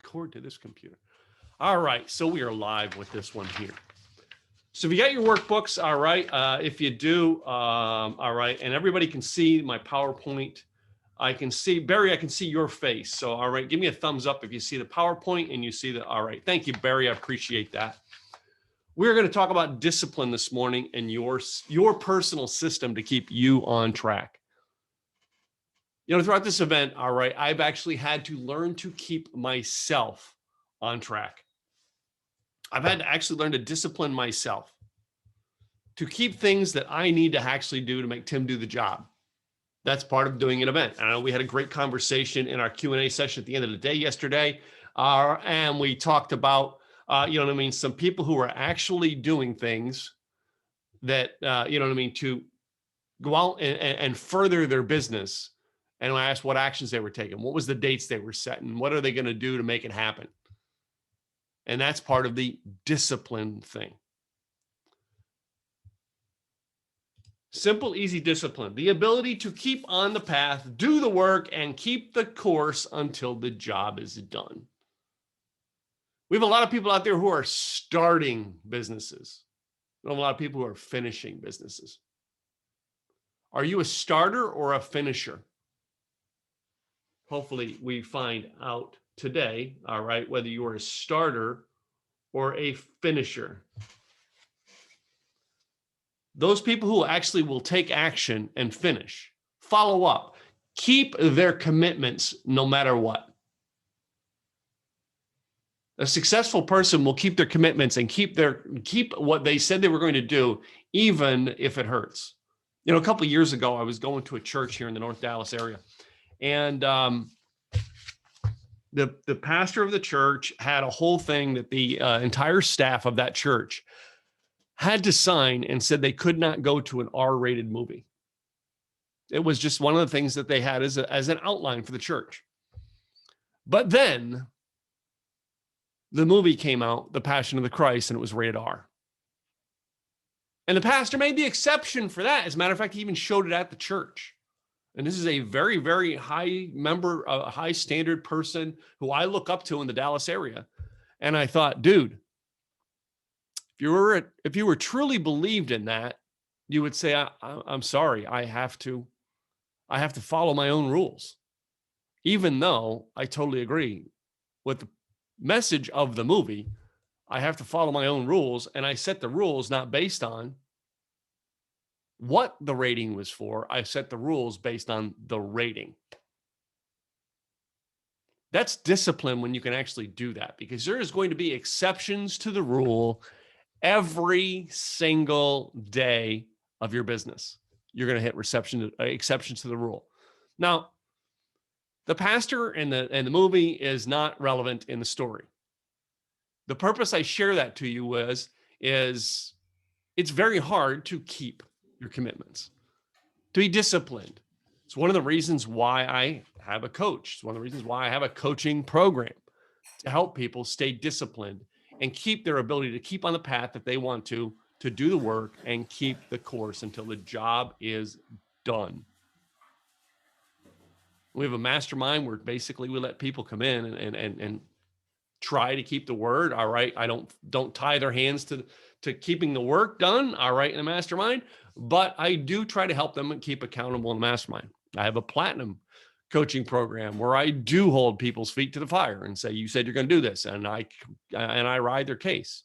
cord to this computer. All right, so we are live with this one here. So if you got your workbooks, all right. If you do, all right, and everybody can see my PowerPoint. I can see, Barry, I can see your face. So, all right, give me a thumbs up if you see the PowerPoint and you see the, all right. Thank you, Barry. I appreciate that. We're going to talk about discipline this morning and your personal system to keep you on track. You know, throughout this event, all right, I've actually had to learn to keep myself on track. I've had to actually learn to discipline myself to keep things that I need to actually do to make Tim do the job. That's part of doing an event. I know we had a great conversation in our Q&A session at the end of the day yesterday, and we talked about, you know what I mean, some people who are actually doing things that, you know what I mean, to go out and further their business. And I asked what actions they were taking, what was the dates they were setting, what are they going to do to make it happen? And that's part of the discipline thing. Simple, easy discipline, the ability to keep on the path, do the work, and keep the course until the job is done. We have a lot of people out there who are starting businesses. We have a lot of people who are finishing businesses. Are you a starter or a finisher? Hopefully we find out today, all right, whether you are a starter or a finisher. Those people who actually will take action and finish, follow up, keep their commitments no matter what. A successful person will keep their commitments and keep what they said they were going to do, even if it hurts. You know, a couple of years ago, I was going to a church here in the North Dallas area, and the pastor of the church had a whole thing that the entire staff of that church had to sign and said they could not go to an R-rated movie. It was just one of the things that they had as an outline for the church. But then the movie came out, The Passion of the Christ, and it was rated R. And the pastor made the exception for that. As a matter of fact, he even showed it at the church. And this is a very, very high member, a high standard person who I look up to in the Dallas area. And I thought, dude, if you were truly believed in that, you would say, I'm sorry, I have to follow my own rules. Even though I totally agree with the message of the movie, I have to follow my own rules, and I set the rules not based on what the rating was for. I set the rules based on the rating. That's discipline when you can actually do that, because there is going to be exceptions to the rule every single day of your business. You're going to hit exceptions to the rule. Now, the pastor and the movie is not relevant in the story. The purpose I share that to you is it's very hard to keep your commitments, to be disciplined. It's one of the reasons why I have a coach. It's one of the reasons why I have a coaching program to help people stay disciplined and keep their ability to keep on the path that they want to do the work and keep the course until the job is done. We have a mastermind where basically we let people come in and try to keep the word. All right. I don't tie their hands to keeping the work done. All right. In the mastermind, but I do try to help them and keep accountable in the mastermind. I have a platinum coaching program where I do hold people's feet to the fire and say, you said you're going to do this. And I ride their case.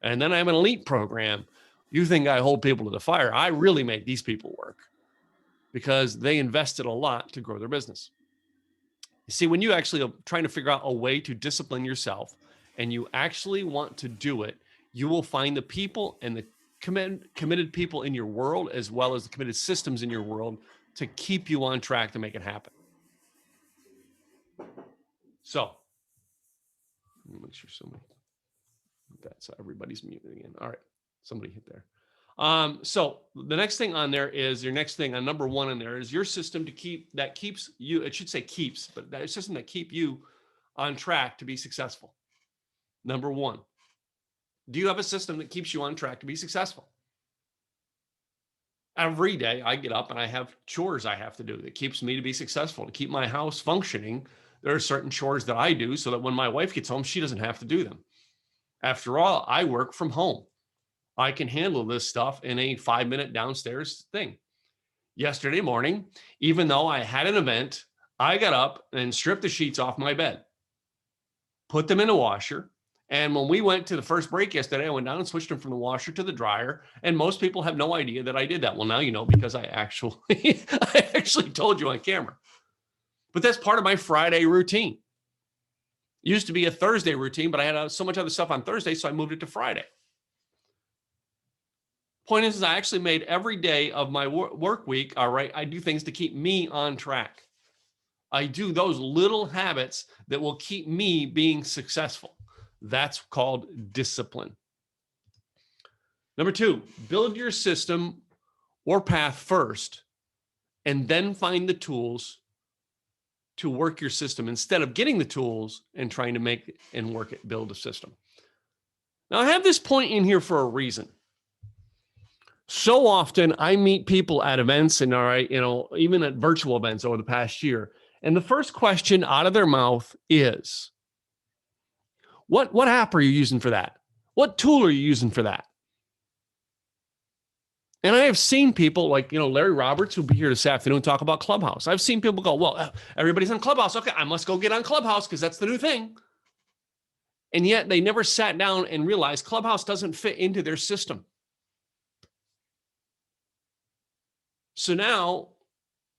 And then I have an elite program. You think I hold people to the fire? I really make these people work because they invested a lot to grow their business. You see, when you actually are trying to figure out a way to discipline yourself and you actually want to do it, you will find the people and the committed people in your world, as well as the committed systems in your world to keep you on track to make it happen. So, let me make sure that's everybody's muted again. All right, somebody hit there. So the next thing on there is your next thing on number one in there is your system that keeps you, it should say keeps, but that system that keep you on track to be successful. Number one, do you have a system that keeps you on track to be successful? Every day I get up and I have chores I have to do that keeps me to be successful, to keep my house functioning, There are certain chores that I do so that when my wife gets home, she doesn't have to do them. After all, I work from home. I can handle this stuff in a 5-minute downstairs thing. Yesterday morning, even though I had an event, I got up and stripped the sheets off my bed, put them in a washer. And when we went to the first break yesterday, I went down and switched them from the washer to the dryer. And most people have no idea that I did that. Well, now you know, because I actually told you on camera. But that's part of my Friday routine. It used to be a Thursday routine, but I had so much other stuff on Thursday, so I moved it to Friday. Point is, I actually made every day of my work week, all right, I do things to keep me on track. I do those little habits that will keep me being successful. That's called discipline. Number 2, build your system or path first, and then find the tools to work your system instead of getting the tools and trying to make and work it, build a system. Now, I have this point in here for a reason. So often I meet people at events and all right, even at virtual events over the past year. And the first question out of their mouth is, what app are you using for that? What tool are you using for that? And I have seen people like, Larry Roberts, who'll be here this afternoon, talk about Clubhouse. I've seen people go, well, everybody's on Clubhouse. Okay, I must go get on Clubhouse because that's the new thing. And yet they never sat down and realized Clubhouse doesn't fit into their system. So now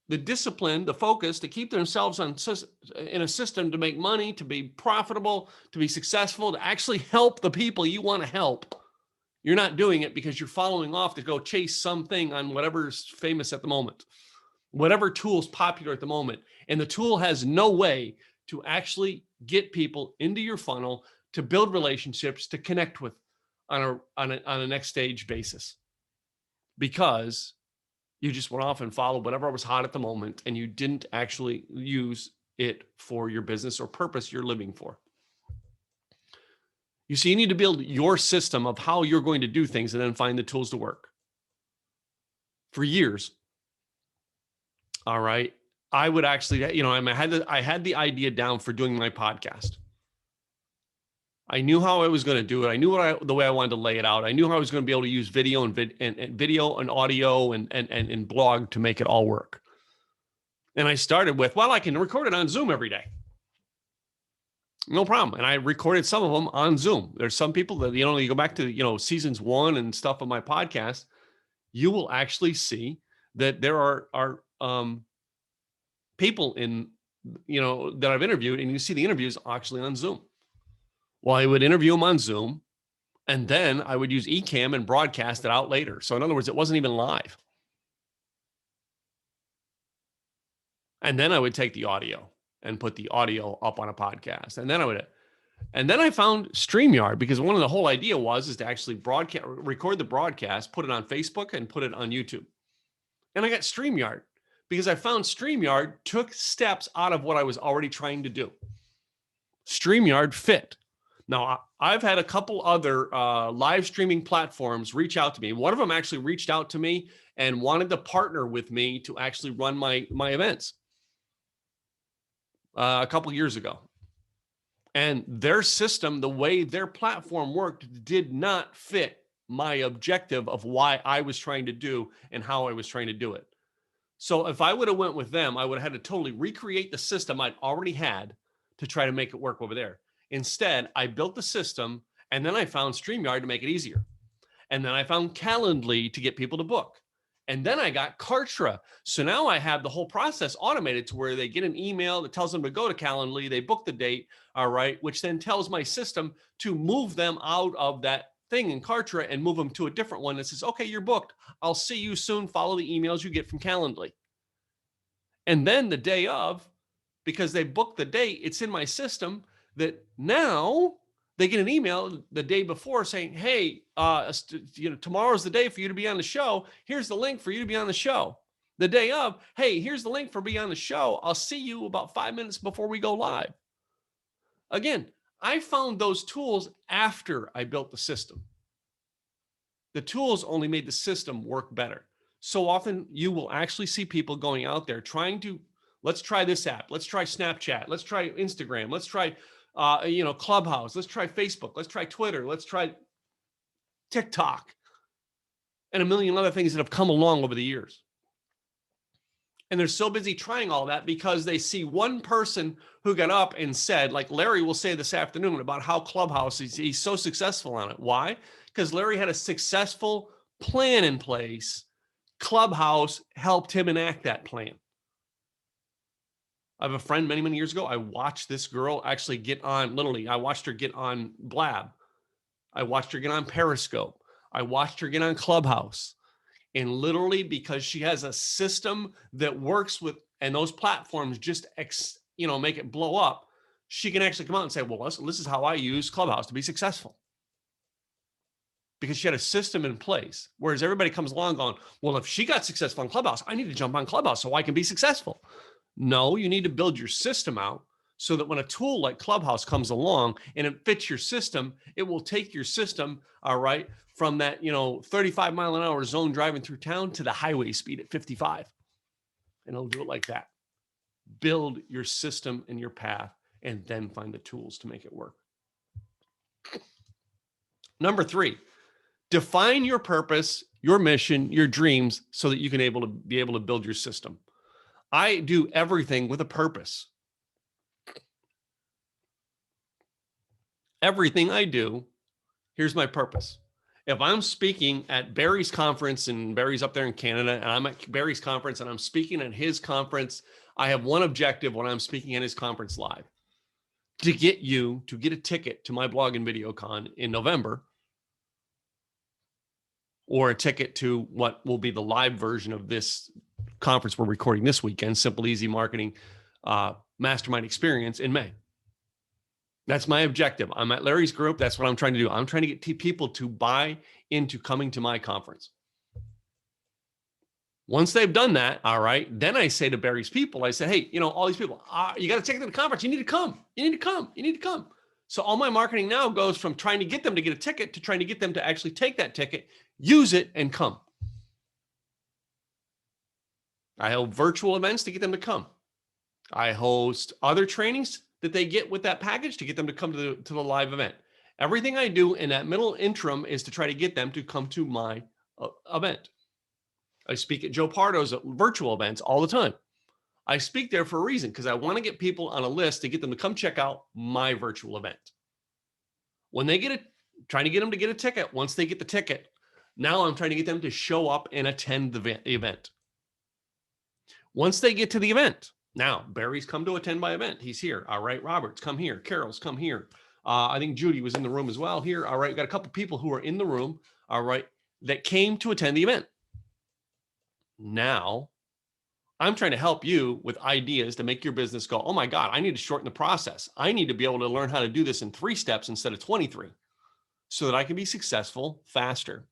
the discipline, the focus to keep themselves in a system to make money, to be profitable, to be successful, to actually help the people you want to help. You're not doing it because you're following off to go chase something on whatever's famous at the moment, whatever tool's popular at the moment. And the tool has no way to actually get people into your funnel, to build relationships, to connect with on a next stage basis, because you just went off and followed whatever was hot at the moment, and you didn't actually use it for your business or purpose you're living for. You see, you need to build your system of how you're going to do things and then find the tools to work. For years, all right, I would actually, I had the idea down for doing my podcast. I knew how I was going to do it. I knew the way I wanted to lay it out. I knew how I was going to be able to use video and video and audio and blog to make it all work. And I started with, I can record it on Zoom every day. No problem. And I recorded some of them on Zoom. There's some people that, you go back to, seasons 1 and stuff of my podcast, you will actually see that there are people in, that I've interviewed, and you see the interviews actually on Zoom. Well, I would interview them on Zoom, and then I would use Ecamm and broadcast it out later. So in other words, it wasn't even live. And then I would take the audio and put the audio up on a podcast. And then I found StreamYard, because one of the whole idea is to actually record the broadcast, put it on Facebook and put it on YouTube. And I got StreamYard because I found StreamYard took steps out of what I was already trying to do. StreamYard fit. Now, I've had a couple other live streaming platforms reach out to me. One of them actually reached out to me and wanted to partner with me to actually run my events a couple years ago. And their system, the way their platform worked, did not fit my objective of why I was trying to do and how I was trying to do it. So if I would have went with them, I would have had to totally recreate the system I'd already had to try to make it work over there. Instead, I built the system, and then I found StreamYard to make it easier. And then I found Calendly to get people to book. And then I got Kartra. So now I have the whole process automated to where they get an email that tells them to go to Calendly, they book the date, all right, which then tells my system to move them out of that thing in Kartra and move them to a different one that says, okay, you're booked. I'll see you soon. Follow the emails you get from Calendly. And then the day of, because they booked the date, it's in my system that now they get an email the day before saying, hey, tomorrow's the day for you to be on the show. Here's the link for you to be on the show. The day of, hey, here's the link for being on the show. I'll see you about 5 minutes before we go live. Again, I found those tools after I built the system. The tools only made the system work better. So often you will actually see people going out there trying to Let's try this app. Let's try Snapchat. Let's try Instagram. Let's try, Clubhouse. Let's try Facebook. Let's try Twitter. Let's try TikTok, and a million other things that have come along over the years. And they're so busy trying all that because they see one person who got up and said, like Larry will say this afternoon about how Clubhouse, he's so successful on it. Why? Because Larry had a successful plan in place. Clubhouse helped him enact that plan. I have a friend many, many years ago. I watched this girl actually get on, literally, I watched her get on Blab. I watched her get on Periscope. I watched her get on Clubhouse. And literally, because she has a system that works with, and those platforms just, make it blow up, she can actually come out and say, well, this is how I use Clubhouse to be successful. Because she had a system in place. Whereas everybody comes along going, well, if she got successful on Clubhouse, I need to jump on Clubhouse so I can be successful. No, you need to build your system out so that when a tool like Clubhouse comes along and it fits your system, it will take your system, all right, from that, 35 mile an hour zone driving through town to the highway speed at 55. And it'll do it like that. Build your system and your path and then find the tools to make it work. Number 3, define your purpose, your mission, your dreams so that you can be able to build your system. I do everything with a purpose. Everything I do, here's my purpose. If I'm speaking at Barry's conference, and Barry's up there in Canada, and I'm at Barry's conference and I'm speaking at his conference, I have one objective when I'm speaking at his conference live: to get you to get a ticket to my blog and video con in November, or a ticket to what will be the live version of this conference we're recording this weekend, Simple Easy Marketing Mastermind Experience in May. That's my objective. I'm at Larry's group. That's what I'm trying to do. I'm trying to get people to buy into coming to my conference. Once they've done that, all right, then I say to Barry's people, I say, hey, all these people, you got to take them to the conference. You need to come. You need to come. You need to come. So all my marketing now goes from trying to get them to get a ticket to trying to get them to actually take that ticket, use it, and come. I hold virtual events to get them to come. I host other trainings that they get with that package to get them to come to the live event. Everything I do in that middle interim is to try to get them to come to my event. I speak at Joe Pardo's virtual events all the time. I speak there for a reason, because I want to get people on a list to get them to come check out my virtual event. When they trying to get them to get a ticket, once they get the ticket, now I'm trying to get them to show up and attend the event. Once they get to the event, now Barry's come to attend my event. He's here. All right, Robert's come here. Carol's come here. I think Judy was in the room as well here. All right, we got a couple people who are in the room, all right, that came to attend the event. Now, I'm trying to help you with ideas to make your business go, oh my God, I need to shorten the process. I need to be able to learn how to do this in 3 steps instead of 23 so that I can be successful faster.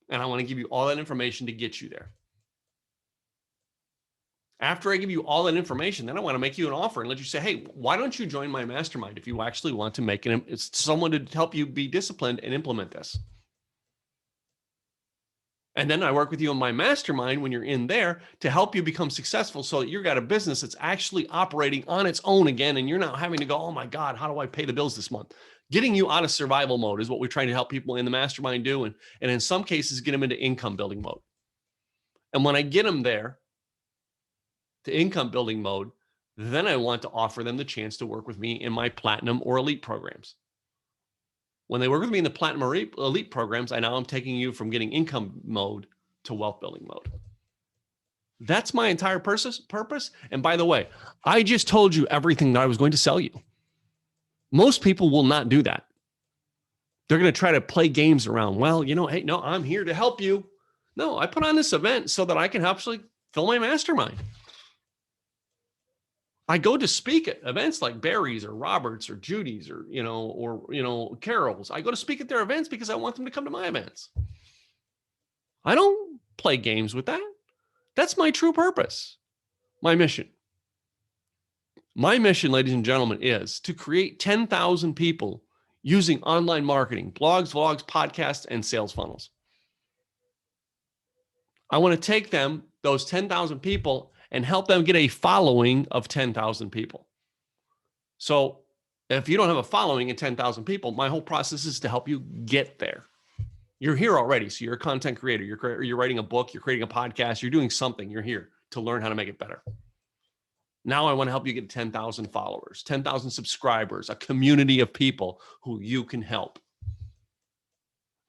And I want to give you all that information to get you there. After I give you all that information, then I want to make you an offer and let you say, hey, why don't you join my mastermind if you actually want to make it's someone to help you be disciplined and implement this. And then I work with you on my mastermind when you're in there to help you become successful so that you've got a business that's actually operating on its own again. And you're not having to go, oh my God, how do I pay the bills this month? Getting you out of survival mode is what we're trying to help people in the mastermind do. And in some cases, get them into income building mode. And when I get them there to income building mode, then I want to offer them the chance to work with me in my platinum or elite programs. When they work with me in the platinum or elite programs, I'm taking you from getting income mode to wealth building mode. That's my entire purpose. And by the way, I just told you everything that I was going to sell you. Most people will not do that. They're going to try to play games around. Well, hey, no, I'm here to help you. No, I put on this event so that I can actually fill my mastermind. I go to speak at events like Barry's or Robert's or Judy's or, Carol's. I go to speak at their events because I want them to come to my events. I don't play games with that. That's my true purpose, my mission. My mission, ladies and gentlemen, is to create 10,000 people using online marketing, blogs, vlogs, podcasts, and sales funnels. I want to take those 10,000 people and help them get a following of 10,000 people. So if you don't have a following of 10,000 people, my whole process is to help you get there. You're here already. So you're a content creator. You're writing a book. You're creating a podcast. You're doing something. You're here to learn how to make it better. Now I want to help you get 10,000 followers, 10,000 subscribers, a community of people who you can help.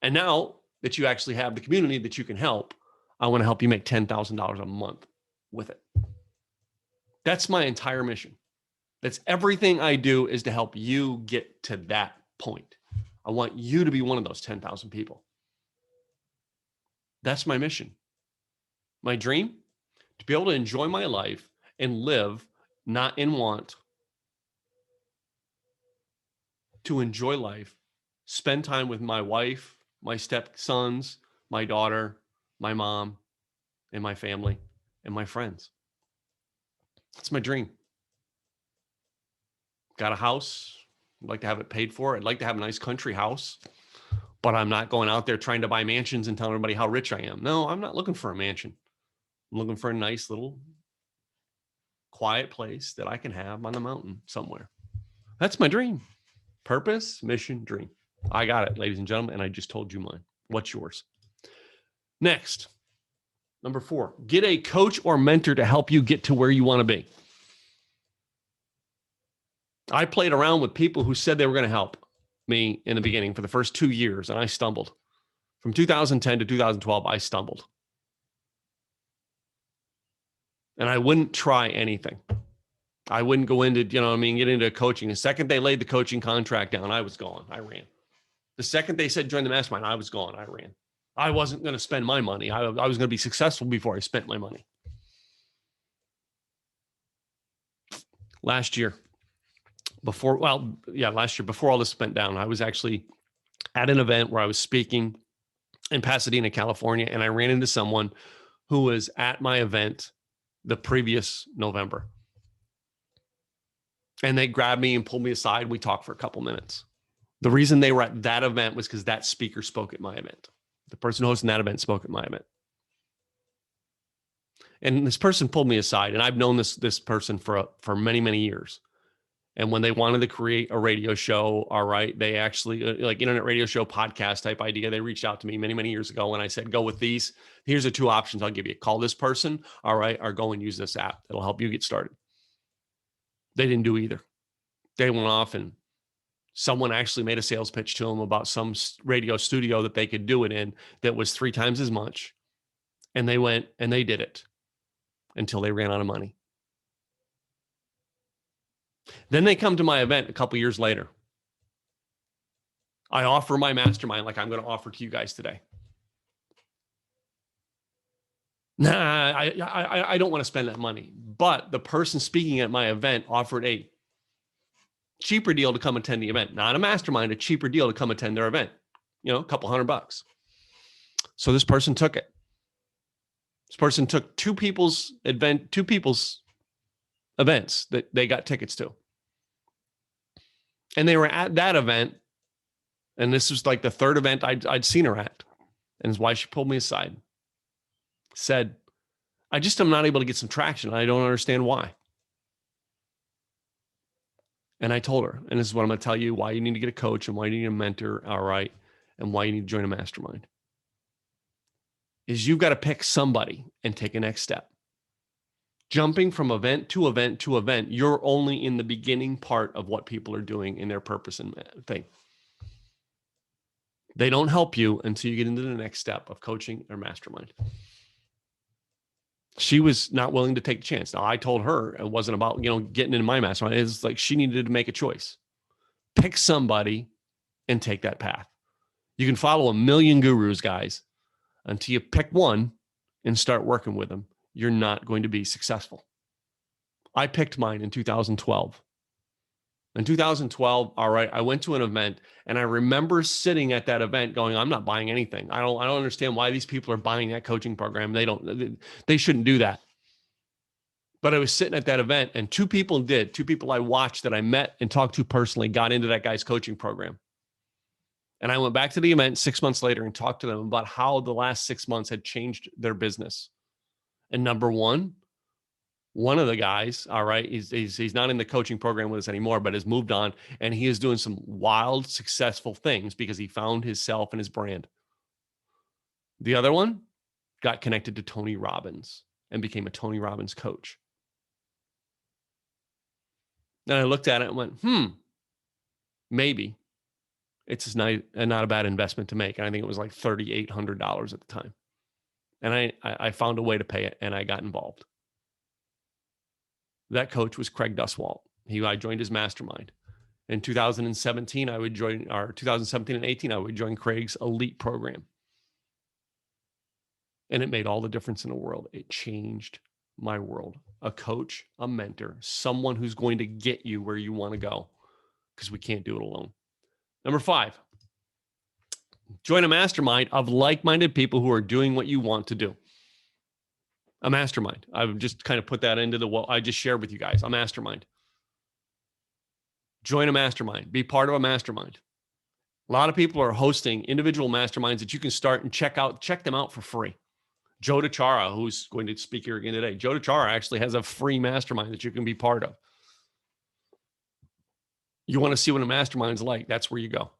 And now that you actually have the community that you can help, I want to help you make $10,000 a month with it. That's my entire mission. That's everything I do, is to help you get to that point. I want you to be one of those 10,000 people. That's my mission. My dream, to be able to enjoy my life and live not in want, to enjoy life, spend time with my wife, my stepsons, my daughter, my mom, and my family, and my friends. That's my dream. Got a house. I'd like to have it paid for. I'd like to have a nice country house, but I'm not going out there trying to buy mansions and telling everybody how rich I am. No, I'm not looking for a mansion. I'm looking for a nice little quiet place that I can have on the mountain somewhere. That's my dream. Purpose, mission, dream. I got it, ladies and gentlemen, and I just told you mine. What's yours? Next, number 4, get a coach or mentor to help you get to where you want to be. I played around with people who said they were going to help me in the beginning for the first 2 years, and I stumbled. From 2010 to 2012, I stumbled. And I wouldn't try anything. I wouldn't go into, get into coaching. The second they laid the coaching contract down, I was gone. I ran. The second they said join the mastermind, I was gone. I ran. I wasn't going to spend my money. I was going to be successful before I spent my money. Last year, before all this went down, I was actually at an event where I was speaking in Pasadena, California, and I ran into someone who was at my event the previous November. And they grabbed me and pulled me aside. We talked for a couple minutes. The reason they were at that event was because that speaker spoke at my event. The person hosting that event spoke at my event. And this person pulled me aside, and I've known this person for many, many years. And when they wanted to create a radio show, all right, they actually, like internet radio show, podcast type idea, they reached out to me many, many years ago. And I said, go with these. Here's the 2 options I'll give you. Call this person, all right, or go and use this app. It'll help you get started. They didn't do either. They went off, and someone actually made a sales pitch to them about some radio studio that they could do it in that was 3 times as much. And they went and they did it until they ran out of money. Then they come to my event a couple years later. I offer my mastermind like I'm going to offer to you guys today. Nah, I don't want to spend that money. But the person speaking at my event offered a cheaper deal to come attend the event. Not a mastermind, a cheaper deal to come attend their event. A couple $100. So this person took it. This person took two people's events that they got tickets to. And they were at that event. And this was like the 3rd event I'd seen her at. And it's why she pulled me aside. Said, I just am not able to get some traction. I don't understand why. And I told her, and this is what I'm going to tell you, why you need to get a coach and why you need a mentor, all right, and why you need to join a mastermind. Is you've got to pick somebody and take a next step. Jumping from event to event to event, you're only in the beginning part of what people are doing in their purpose and thing. They don't help you until you get into the next step of coaching or mastermind. She was not willing to take the chance. Now, I told her it wasn't about, getting into my mastermind. It's like she needed to make a choice. Pick somebody and take that path. You can follow a million gurus, guys, until you pick one and start working with them. You're not going to be successful. I picked mine in 2012. In 2012, all right, I went to an event and I remember sitting at that event going, I'm not buying anything. I don't understand why these people are buying that coaching program. They shouldn't do that. But I was sitting at that event and 2 people I watched that I met and talked to personally got into that guy's coaching program. And I went back to the event 6 months later and talked to them about how the last 6 months had changed their business. And number 1, One of the guys, all right, he's not in the coaching program with us anymore, but has moved on, and he is doing some wild, successful things because he found himself and his brand. The other one got connected to Tony Robbins and became a Tony Robbins coach. Then I looked at it and went, maybe it's not a bad investment to make. And I think it was like $3,800 at the time. And I found a way to pay it, and I got involved. That coach was Craig Duswalt. I joined his mastermind. In 2017, 2017 and 18, I would join Craig's elite program. And it made all the difference in the world. It changed my world. A coach, a mentor, someone who's going to get you where you want to go, because we can't do it alone. Number 5, join a mastermind of like-minded people who are doing what you want to do. A mastermind. I've just kind of put that into what I just shared with you guys. A mastermind. Join a mastermind. Be part of a mastermind. A lot of people are hosting individual masterminds that you can start and check them out for free. Joe DeChara, who's going to speak here again today. Joe DeChara actually has a free mastermind that you can be part of. You want to see what a mastermind's like, that's where you go.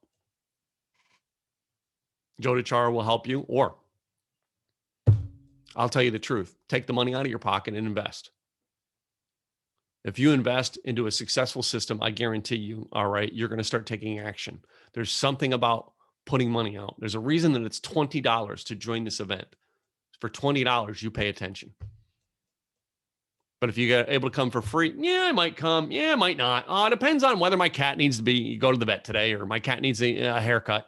Joe DeChara will help you, or I'll tell you the truth. Take the money out of your pocket and invest. If you invest into a successful system, I guarantee you, all right, you're going to start taking action. There's something about putting money out. There's a reason that it's $20 to join this event. For $20, you pay attention. But if you get able to come for free, yeah, I might come. Yeah, I might not. It depends on whether my cat needs to go to the vet today, or my cat needs a haircut.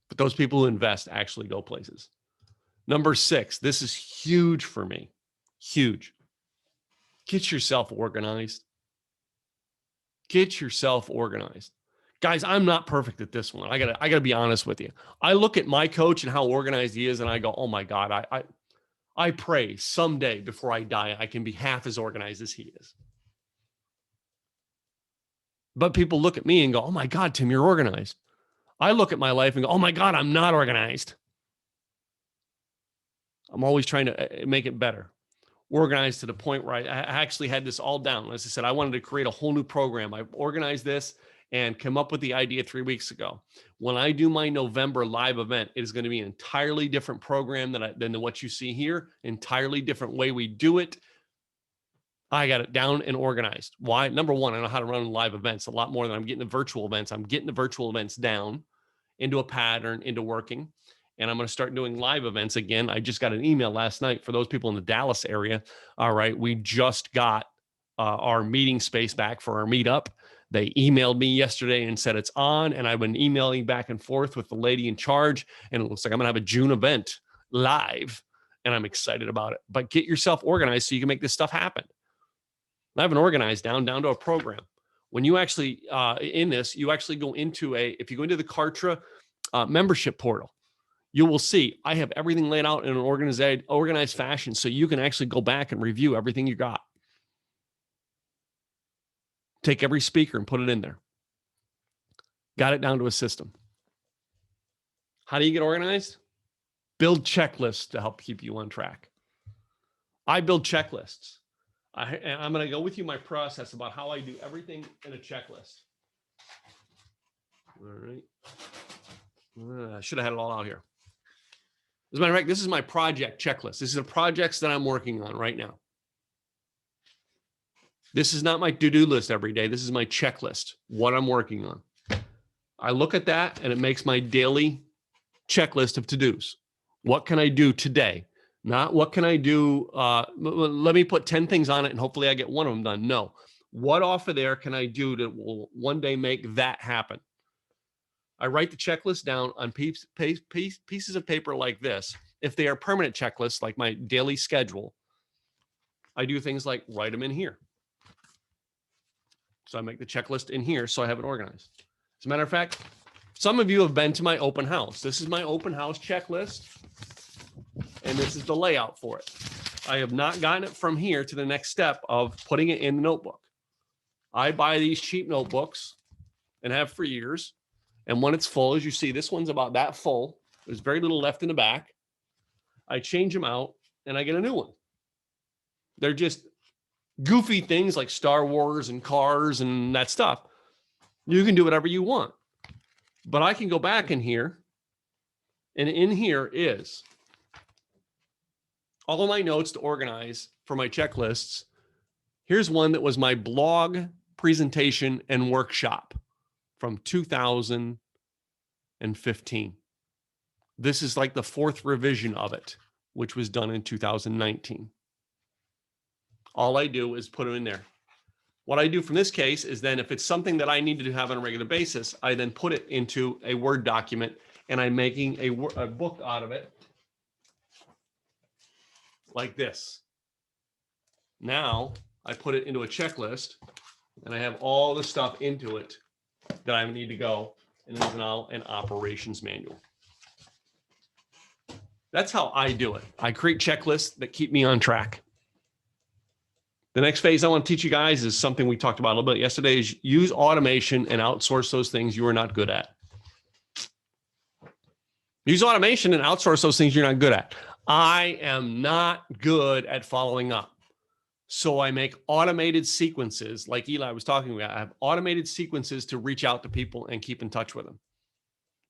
But those people who invest actually go places. Number 6, this is huge for me. Huge. Get yourself organized. Get yourself organized. Guys, I'm not perfect at this one. I gotta be honest with you. I look at my coach and how organized he is, and I go, oh my God, I pray someday before I die, I can be half as organized as he is. But people look at me and go, oh my God, Tim, you're organized. I look at my life and go, oh my God, I'm not organized. I'm always trying to make it better. Organized to the point where I actually had this all down. As I said, I wanted to create a whole new program. I organized this and came up with the idea 3 weeks ago. When I do my November live event, it is going to be an entirely different program than what you see here. Entirely different way we do it. I got it down and organized. Why? Number 1, I know how to run live events a lot more than I'm getting the virtual events. I'm getting the virtual events down into a pattern, into working. And I'm going to start doing live events again. I just got an email last night for those people in the Dallas area. All right, we just got our meeting space back for our meetup. They emailed me yesterday and said it's on, and I've been emailing back and forth with the lady in charge, and it looks like I'm going to have a June event live, and I'm excited about it. But get yourself organized so you can make this stuff happen. I haven't organized down to a program. When you actually, in this, you actually go into if you go into the Kartra membership portal, you will see I have everything laid out in an organized fashion, so you can actually go back and review everything you got. Take every speaker and put it in there. Got it down to a system. How do you get organized? Build checklists to help keep you on track. I build checklists. I'm going to go with you my process about how I do everything in a checklist. All right. I should have had it all out here. As a matter of fact, this is my project checklist. This is the projects that I'm working on right now. This is not my to-do list every day. This is my checklist, what I'm working on. I look at that and it makes my daily checklist of to-dos. What can I do today? Not what can I do? Let me put 10 things on it and hopefully I get one of them done. No. What off of there can I do that will one day make that happen? I write the checklist down on pieces of paper like this. If they are permanent checklists, like my daily schedule, I do things like write them in here. So I make the checklist in here so I have it organized. As a matter of fact, some of you have been to my open house. This is my open house checklist, and this is the layout for it. I have not gotten it from here to the next step of putting it in the notebook. I buy these cheap notebooks and have for years. And when it's full, as you see, this one's about that full. There's very little left in the back. I change them out, and I get a new one. They're just goofy things like Star Wars and cars and that stuff. You can do whatever you want. But I can go back in here, and in here is all of my notes to organize for my checklists. Here's one that was my blog presentation and workshop from 2015. This is like the 4th revision of it, which was done in 2019. All I do is put it in there. What I do from this case is then if it's something that I need to have on a regular basis, I then put it into a Word document, and I'm making a book out of it like this. Now I put it into a checklist, and I have all the stuff into it that I need to go, and there's now an operations manual. That's how I do it. I create checklists that keep me on track. The next phase I want to teach you guys is something we talked about a little bit yesterday, is use automation and outsource those things you are not good at. Use automation and outsource those things you're not good at. I am not good at following up. So I make automated sequences like Eli was talking about. I have automated sequences to reach out to people and keep in touch with them.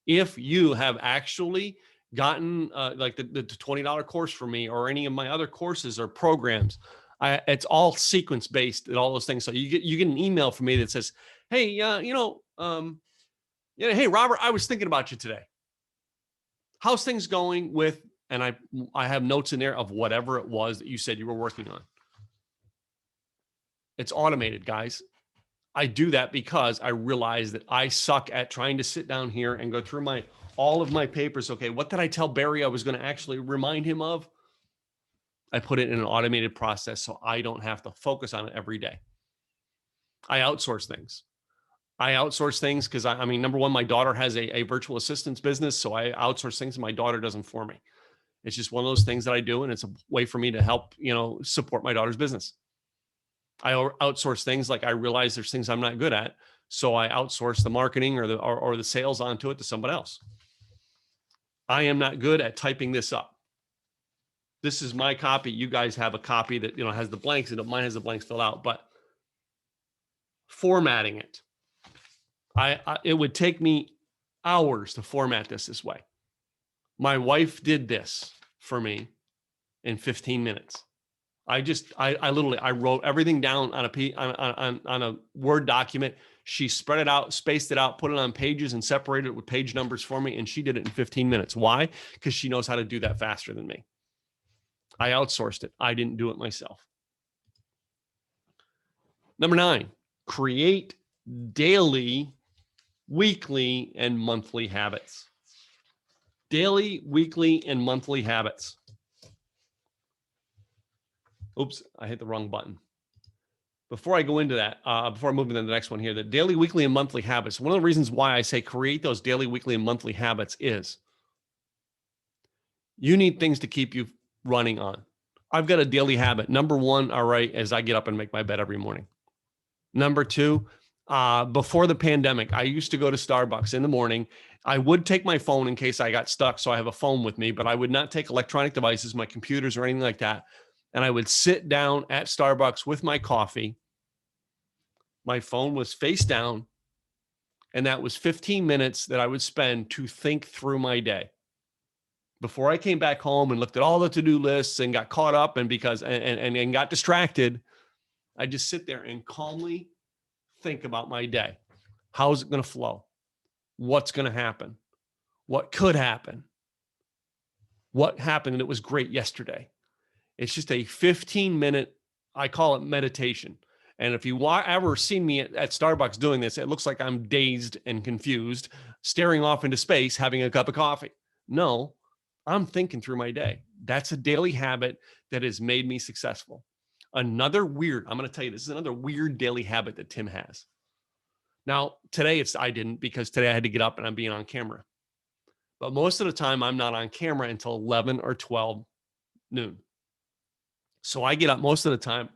If you have actually gotten like the $20 course from me or any of my other courses or programs, it's all sequence based and all those things. So you get an email from me that says, "Hey, hey, Robert, I was thinking about you today. How's things going with?" And I have notes in there of whatever it was that you said you were working on. It's automated, guys. I do that because I realize that I suck at trying to sit down here and go through all of my papers. Okay, what did I tell Barry I was going to actually remind him of? I put it in an automated process so I don't have to focus on it every day. I outsource things. Because I mean, number one, my daughter has a virtual assistance business, so I outsource things and my daughter does them for me. It's just one of those things that I do, and it's a way for me to help, support my daughter's business. I outsource things like I realize there's things I'm not good at, so I outsource the marketing or the sales onto it to somebody else. I am not good at typing this up. This is my copy. You guys have a copy that has the blanks, and mine has the blanks filled out. But formatting it, it would take me hours to format this way. My wife did this for me in 15 minutes. I literally wrote everything down on a Word document. She spread it out, spaced it out, put it on pages, and separated it with page numbers for me. And she did it in 15 minutes. Why? Because she knows how to do that faster than me. I outsourced it. I didn't do it myself. Number 9, create daily, weekly, and monthly habits. Daily, weekly, and monthly habits. Oops, I hit the wrong button. Before I go into that, before I move into the next one here, the daily, weekly, and monthly habits. One of the reasons why I say create those daily, weekly, and monthly habits is you need things to keep you running on. I've got a daily habit. Number 1, all right, is I get up and make my bed every morning. Number 2, before the pandemic, I used to go to Starbucks in the morning. I would take my phone in case I got stuck, so I have a phone with me, but I would not take electronic devices, my computers or anything like that. And I would sit down at Starbucks with my coffee. My phone was face down, and that was 15 minutes that I would spend to think through my day. Before I came back home and looked at all the to-do lists and got caught up and got distracted, I just sit there and calmly think about my day. How's it going to flow? What's going to happen? What could happen? What happened and it was great yesterday? It's just a 15-minute, I call it meditation. And if you ever seen me at Starbucks doing this, it looks like I'm dazed and confused, staring off into space, having a cup of coffee. No, I'm thinking through my day. That's a daily habit that has made me successful. I'm going to tell you, this is another weird daily habit that Tim has. Now, today I didn't, because today I had to get up and I'm being on camera. But most of the time I'm not on camera until 11 or 12 noon. So I get up most of the time,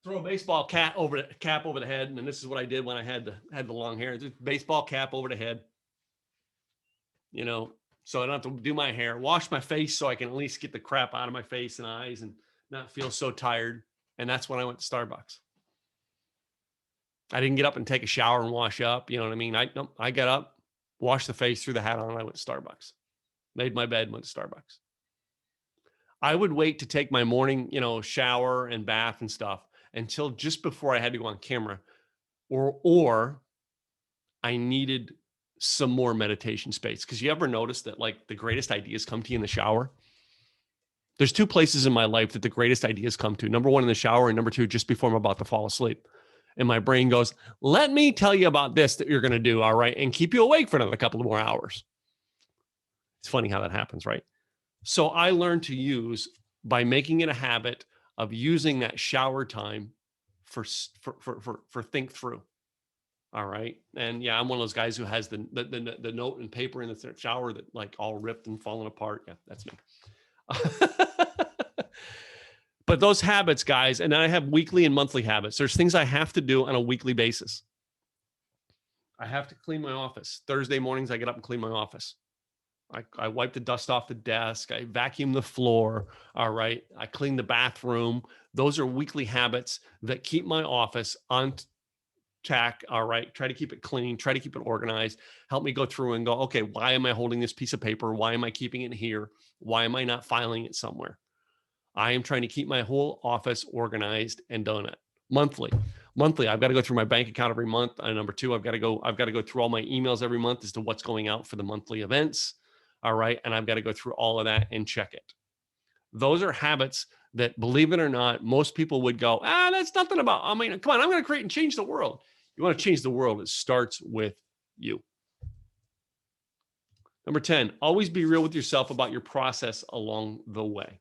throw a baseball cap over the head. And this is what I did when I had the long hair. Just baseball cap over the head. so I don't have to do my hair, wash my face so I can at least get the crap out of my face and eyes and not feel so tired. And that's when I went to Starbucks. I didn't get up and take a shower and wash up. You know what I mean? I got up, washed the face, threw the hat on, and I went to Starbucks. Made my bed, went to Starbucks. I would wait to take my morning, shower and bath and stuff until just before I had to go on camera, or I needed some more meditation space. Because you ever notice that like the greatest ideas come to you in the shower? There's two places in my life that the greatest ideas come to. Number one, in the shower, and number two, just before I'm about to fall asleep. And my brain goes, let me tell you about this that you're going to do, all right, and keep you awake for another couple of more hours. It's funny how that happens, right? So I learned to use, by making it a habit of using that shower time for think through. All right. And yeah, I'm one of those guys who has the note and paper in the shower that like all ripped and falling apart. Yeah, that's me. But those habits, guys, and then I have weekly and monthly habits. There's things I have to do on a weekly basis. I have to clean my office. Thursday mornings, I get up and clean my office. I wipe the dust off the desk. I vacuum the floor. All right. I clean the bathroom. Those are weekly habits that keep my office on track. All right. Try to keep it clean. Try to keep it organized. Help me go through and go, okay, why am I holding this piece of paper? Why am I keeping it here? Why am I not filing it somewhere? I am trying to keep my whole office organized and done it monthly. I've got to go through my bank account every month. And number two, I've got to go through all my emails every month as to what's going out for the monthly events. All right. And I've got to go through all of that and check it. Those are habits that, believe it or not, most people would go, that's nothing about, come on, I'm going to create and change the world. You want to change the world, it starts with you. Number 10, always be real with yourself about your process along the way.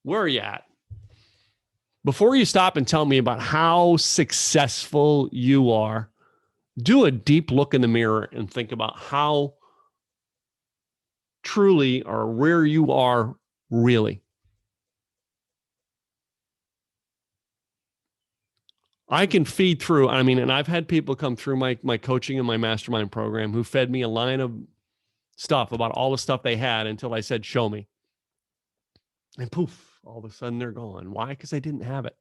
Where are you at? Before you stop and tell me about how successful you are, do a deep look in the mirror and think about how truly or where you are really. I can feed through, and I've had people come through my coaching and my mastermind program who fed me a line of stuff about all the stuff they had until I said, show me. And poof, all of a sudden they're gone. Why? Because I didn't have it.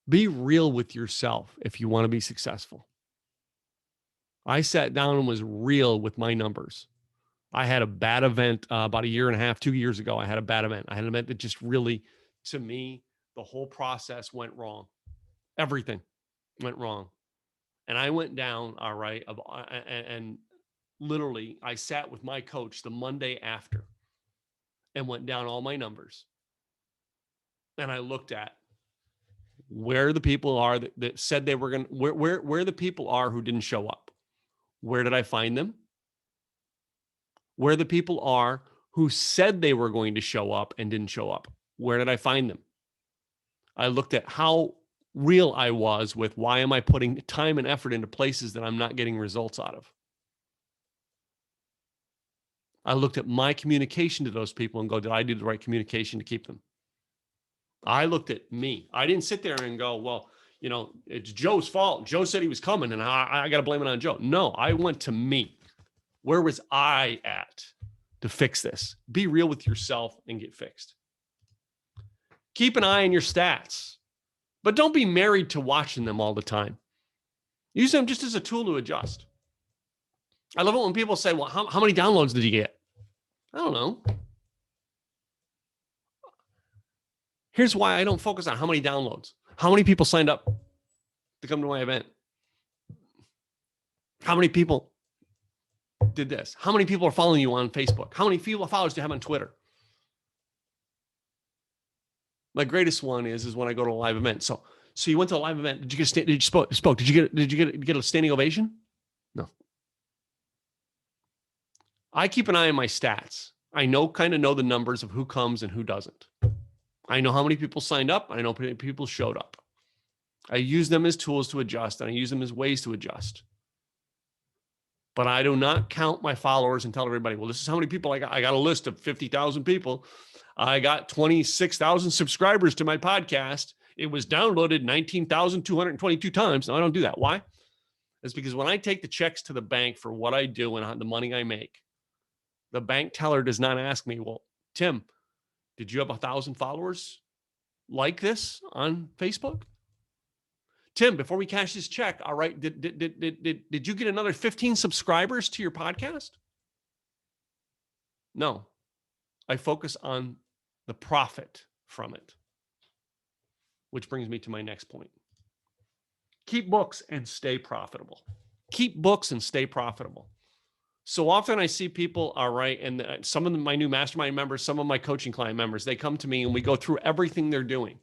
Be real with yourself if you want to be successful. I sat down and was real with my numbers. I had a bad event about 1.5 years, 2 years ago. I had a bad event. I had an event that just really, to me, the whole process went wrong. Everything went wrong. And I went down, all right, and literally I sat with my coach the Monday after and went down all my numbers. And I looked at where the people are that said they were going to, where the people are who didn't show up. Where did I find them? Where the people are who said they were going to show up and didn't show up. Where did I find them? I looked at how real I was with why am I putting time and effort into places that I'm not getting results out of. I looked at my communication to those people and go, did I do the right communication to keep them? I looked at me. I didn't sit there and go, well, it's Joe's fault. Joe said he was coming and I got to blame it on Joe. No, I went to me. Where was I at to fix this? Be real with yourself and get fixed. Keep an eye on your stats, but don't be married to watching them all the time. Use them just as a tool to adjust. I love it when people say, well, how many downloads did you get? I don't know. Here's why I don't focus on how many downloads. How many people signed up to come to my event? How many people did this? How many people are following you on Facebook? How many followers do you have on Twitter? My greatest one is when I go to a live event. So you went to a live event. Did you get Did you get a standing ovation? No. I keep an eye on my stats. I kind of know the numbers of who comes and who doesn't. I know how many people signed up. I know how many people showed up. I use them as tools to adjust, and I use them as ways to adjust. But I do not count my followers and tell everybody, well, this is how many people I got. I got a list of 50,000 people. I got 26,000 subscribers to my podcast. It was downloaded 19,222 times. No, I don't do that. Why? is because when I take the checks to the bank for what I do and the money I make, the bank teller does not ask me, well, Tim, did you have 1,000 followers like this on Facebook? Tim, before we cash this check, all right, did you get another 15 subscribers to your podcast? No, I focus on the profit from it, which brings me to my next point. Keep books and stay profitable. Keep books and stay profitable. So often I see people, all right, and some of my new mastermind members, some of my coaching client members, they come to me and we go through everything they're doing.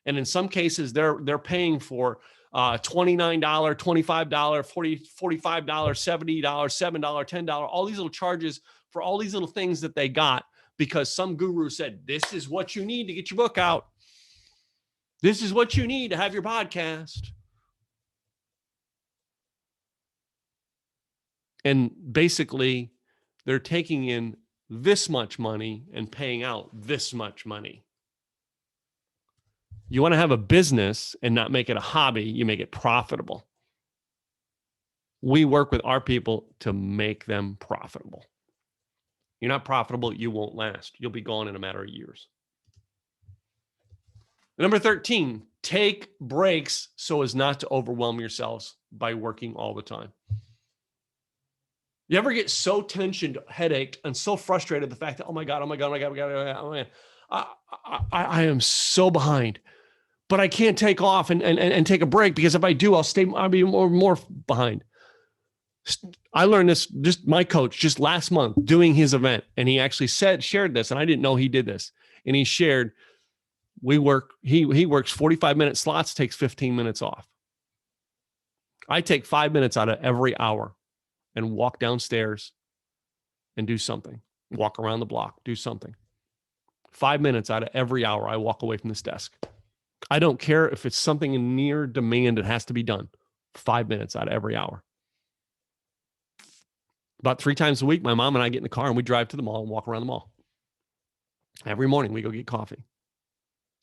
And in some cases, they're paying for $29, $25, $40, $45, $70, $7, $10, all these little charges for all these little things that they got because some guru said, this is what you need to get your book out. This is what you need to have your podcast. And basically, they're taking in this much money and paying out this much money. You want to have a business and not make it a hobby, you make it profitable. We work with our people to make them profitable. You're not profitable, you won't last. You'll be gone in a matter of years. Number 13, take breaks so as not to overwhelm yourselves by working all the time. You ever get so tensioned, headache, and so frustrated the fact that, oh my God, I am so behind, but I can't take off and take a break because if I do, I'll be more behind. I learned this, just my coach, just last month doing his event. And he actually shared this, and I didn't know he did this. And he shared, he works 45-minute slots, takes 15 minutes off. I take 5 minutes out of every hour and walk downstairs and do something, walk around the block, do something. 5 minutes out of every hour, I walk away from this desk. I don't care if it's something in near demand that has to be done. 5 minutes out of every hour. About 3 times a week, my mom and I get in the car and we drive to the mall and walk around the mall. Every morning we go get coffee.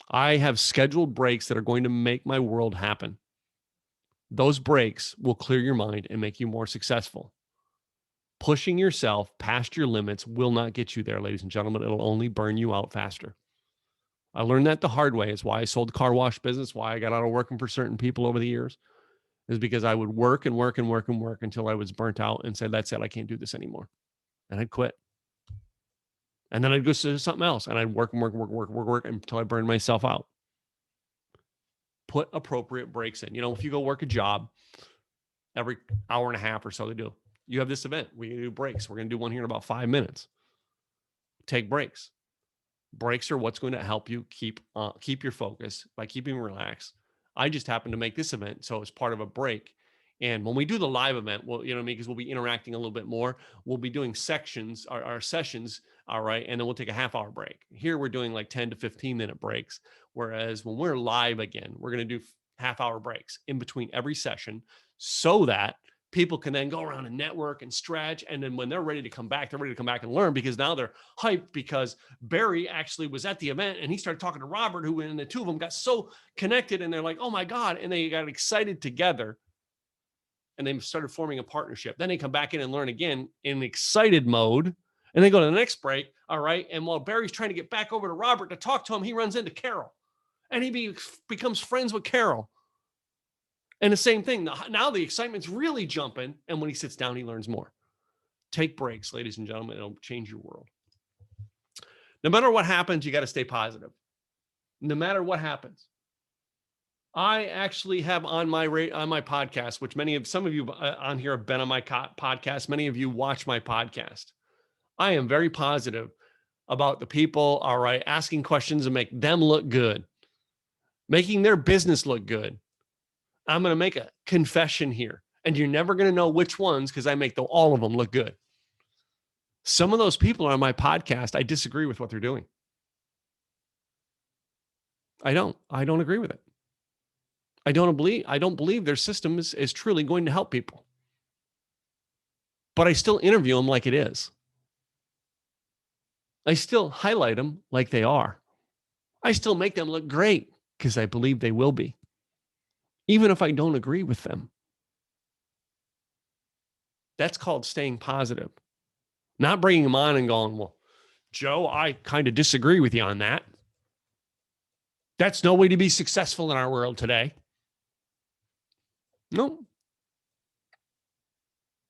I have scheduled breaks that are going to make my world happen. Those breaks will clear your mind and make you more successful. Pushing yourself past your limits will not get you there, ladies and gentlemen. It'll only burn you out faster. I learned that the hard way. Is why I sold the car wash business, why I got out of working for certain people over the years, is because I would work and work and work and work until I was burnt out and said, that's it, I can't do this anymore. And I'd quit. And then I'd go to something else and I'd work and work until I burned myself out. Put appropriate breaks in. You know, if you go work a job every hour and a half or so, they do. You have this event, we do breaks. We're going to do one here in about 5 minutes. Take breaks. Breaks are what's going to help you keep your focus by keeping relaxed. I just happened to make this event, so it's part of a break. And when we do the live event, well, you know what I mean, because we'll be interacting a little bit more. We'll be doing sections, our sessions, all right, and then we'll take a half-hour break. Here we're doing like 10 to 15-minute breaks, whereas when we're live again, we're going to do half-hour breaks in between every session so that people can then go around and network and stretch. And then when they're ready to come back, they're ready to come back and learn because now they're hyped because Barry actually was at the event and he started talking to Robert, who, and the two of them got so connected and they're like, oh my God. And they got excited together and they started forming a partnership. Then they come back in and learn again in excited mode. And they go to the next break. All right. And while Barry's trying to get back over to Robert to talk to him, he runs into Carol and he becomes friends with Carol. And the same thing, now the excitement's really jumping. And when he sits down, he learns more. Take breaks, ladies and gentlemen. It'll change your world. No matter what happens, you got to stay positive. No matter what happens. I actually have on my podcast, which some of you on here have been on my podcast. Many of you watch my podcast. I am very positive about the people, all right, asking questions and make them look good, making their business look good. I'm going to make a confession here, and you're never going to know which ones because I make all of them look good. Some of those people on my podcast, I disagree with what they're doing. I don't agree with it. I don't believe their system is truly going to help people. But I still interview them like it is. I still highlight them like they are. I still make them look great because I believe they will be. Even if I don't agree with them. That's called staying positive. Not bringing them on and going, well, Joe, I kind of disagree with you on that. That's no way to be successful in our world today. No.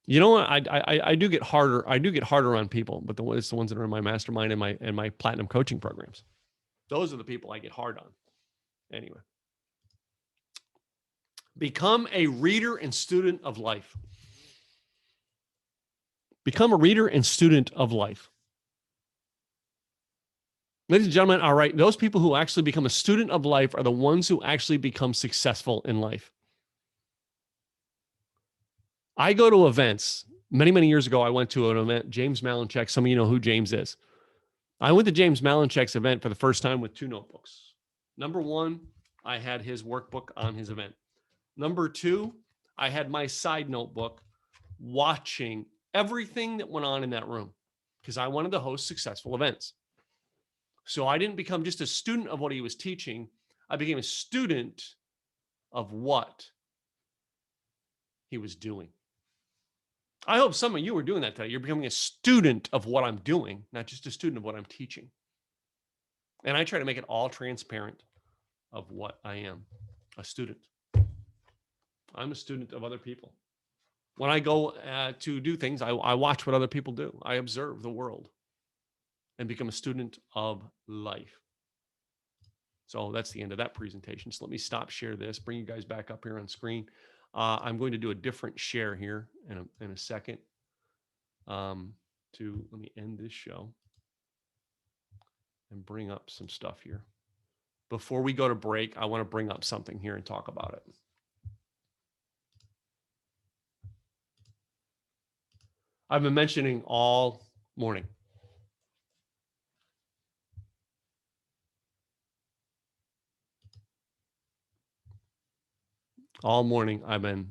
You know what? I do get harder. I do get harder on people, but it's the ones that are in my mastermind and my platinum coaching programs. Those are the people I get hard on. Anyway. Become a reader and student of life. Become a reader and student of life. Ladies and gentlemen, all right, those people who actually become a student of life are the ones who actually become successful in life. I go to events. Many, many years ago, I went to an event, James Malinchak. Some of you know who James is. I went to James Malinchak's event for the first time with 2 notebooks. Number 1, I had his workbook on his event. Number 2, I had my side notebook watching everything that went on in that room because I wanted to host successful events. So I didn't become just a student of what he was teaching. I became a student of what he was doing. I hope some of you are doing that today. You're becoming a student of what I'm doing, not just a student of what I'm teaching. And I try to make it all transparent of what I am, a student. I'm a student of other people. When I go to do things, I watch what other people do. I observe the world and become a student of life. So that's the end of that presentation. So let me stop share this, bring you guys back up here on screen. I'm going to do a different share here in a second. Let me end this show and bring up some stuff here. Before we go to break, I want to bring up something here and talk about it. I've been mentioning all morning. All morning, I've been